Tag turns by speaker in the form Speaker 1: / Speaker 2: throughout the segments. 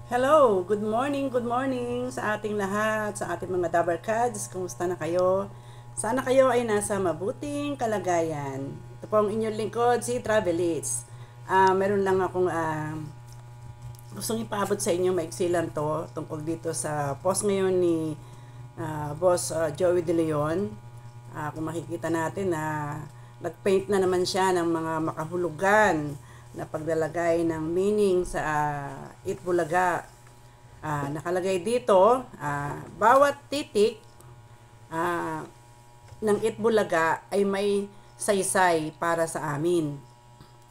Speaker 1: Hello, good morning sa ating lahat, sa ating mga Dabarkads. Kumusta na kayo? Sana kayo ay nasa mabuting kalagayan. Ito po ang inyong lingkod, si Travelits. Meron lang akong gustong ipaabot sa inyo, maiksi lang to, tungkol dito sa post ngayon ni Boss Joey De Leon. Kung makikita natin na nagpaint na naman siya ng mga makahulugan na paglalagay ng meaning sa Itbulaga. Nakalagay dito, bawat titik ng Itbulaga ay may saysay para sa amin.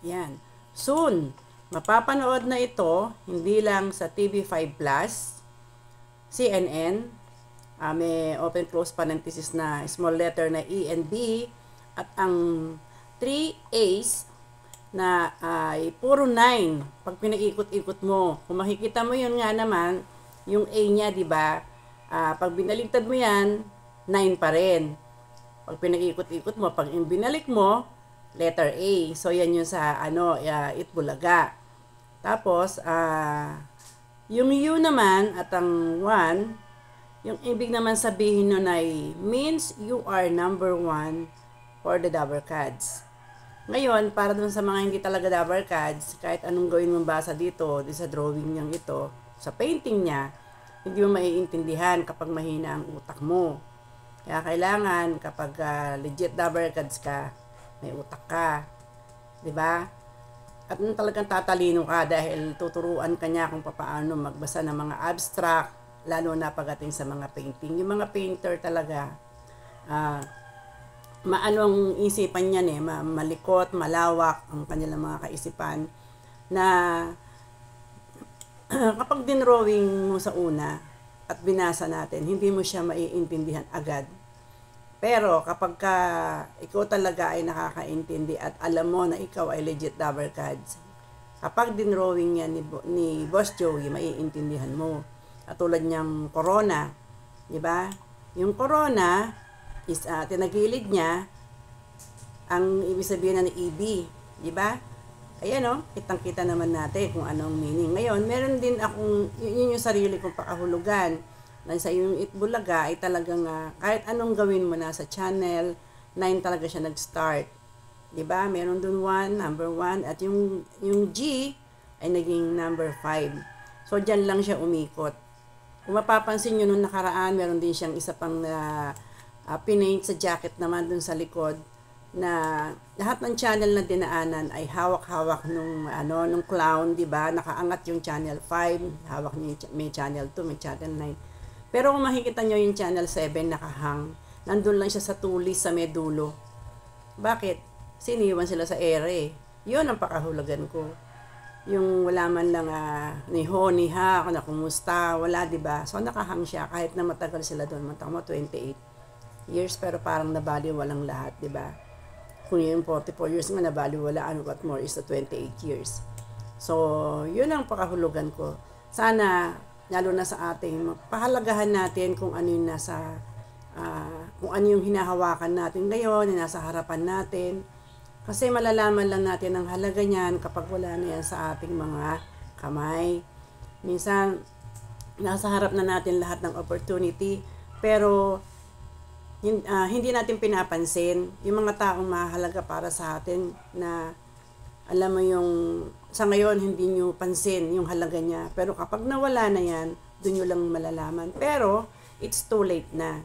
Speaker 1: Yan. Soon, mapapanood na ito hindi lang sa TV5 Plus, CNN, may open close parenthesis na small letter na E and B, at ang 3 A's na ay puro 9 pag pinaikot-ikot mo. Kung makikita mo yun nga naman, yung A niya, di ba? Pag binaligtad mo yan, 9 pa rin. Pag pinaikot-ikot mo, pag binalik mo, letter A. So yan yung sa Itbulaga. Tapos yung U naman at ang 1, yung ibig naman sabihin nun ay means you are number 1 for the Dabarkads. Ngayon, para dun sa mga hindi talaga Dabarkads, kahit anong gawin mong basa dito, sa drawing niyang ito, sa painting niya, hindi mo maiintindihan kapag mahina ang utak mo. Kaya kailangan kapag legit Dabarkads ka, may utak ka. 'Di ba? At talagang tatalino ka dahil tuturuan ka niya kung paano magbasa ng mga abstract, lalo na pagdating sa mga painting. Yung mga painter talaga, maanong isipan niyan malikot, malawak ang kanilang mga kaisipan na kapag dinrawing mo sa una at binasa natin, hindi mo siya maiintindihan agad. Pero kapag ikaw talaga ay nakakaintindi at alam mo na ikaw ay legit Dabarkads, kapag dinrawing yan ni Boss Joey, maiintindihan mo. At tulad niyang corona, di ba? Yung corona is tinagilid niya ang ibig sabihin ng EB, di ba? Ayan kitang-kita naman natin kung anong meaning. Ngayon, meron din akong yun yung sarili kong pakahulugan. Na sa yung Itbulaga ay talagang kahit anong gawin mo na sa channel 9 talaga siya nag-start. 'Di ba? Meron dun 1, number 1 at yung G ay naging number 5. So diyan lang siya umikot. Kung mapapansin niyo nung nakaraan, meron din siyang isa pang pinaint sa jacket naman dun sa likod na lahat ng channel na dinaanan ay hawak-hawak nung clown, 'di ba? Nakaangat yung channel 5, hawak niya may channel 2, may channel 9. Pero kung makikita niyo yung channel 7 nakahang, nandun lang siya sa tulis sa medulo. Bakit? Siniwan sila sa ere. 'Yun ang pakahulugan ko. Yung wala man lang ni ho, ni ha, na kumusta, wala, 'di ba? So nakahang siya kahit na matagal sila doon, matang mo 28 years pero parang nabaliwalang lahat, 'di ba? Kung yung 44 years nga nabaliwalaan, what more is the 28 years. So, 'yun ang pakahulugan ko. Sana lalo na sa ating pahalagahan natin kung ano yung kung ano yung hinahawakan natin ngayon, yung nasa harapan natin. Kasi malalaman lang natin ang halaga niyan kapag wala na yan sa ating mga kamay. Minsan, nasa harap na natin lahat ng opportunity, pero hindi natin pinapansin yung mga taong mahalaga para sa atin na alam mo yung sa ngayon hindi nyo pansin yung halaga niya. Pero kapag nawala na yan, doon nyo lang malalaman. Pero, it's too late na.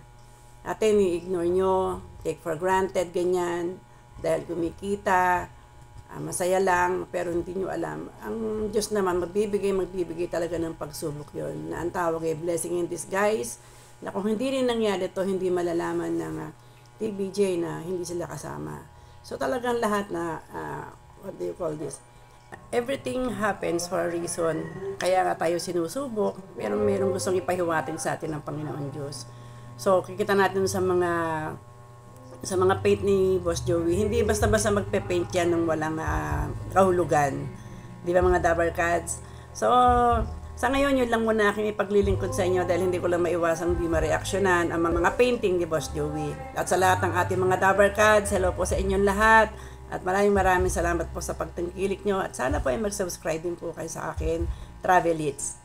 Speaker 1: Atin, i-ignore nyo, take for granted, ganyan. Dahil kumikita, masaya lang, pero hindi nyo alam. Ang Diyos naman, magbibigay talaga ng pagsubok yon na ang tawag ay blessing in disguise, na kung hindi rin nangyari to, hindi malalaman ng TBJ na hindi sila kasama. So talagang lahat na, what do you call this? Everything happens for a reason. Kaya nga tayo sinusubok. Merong gustong ipahiwatin sa atin ng Panginoon Diyos. So, kikita natin sa mga paint ni Boss Joey, hindi basta-basta magpe-paint yan ng walang kahulugan. Di ba mga Dabarkads? So, sa ngayon, yun lang muna aking ipaglilingkod sa inyo dahil hindi ko lang maiwasang di ma-reaksyonan ang mga painting ni Boss Joey. At sa lahat ng ating mga Dabarkads, hello po sa inyong lahat. At maraming salamat po sa pagtangkilik nyo. At sana po ay mag-subscribe din po kayo sa akin, Travelits.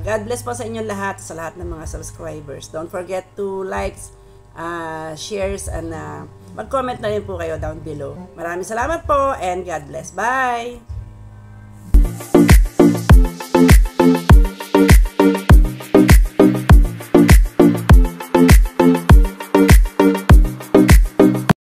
Speaker 1: God bless po sa inyong lahat, sa lahat ng mga subscribers. Don't forget to likes, shares, and mag-comment na rin po kayo down below. Maraming salamat po and God bless. Bye!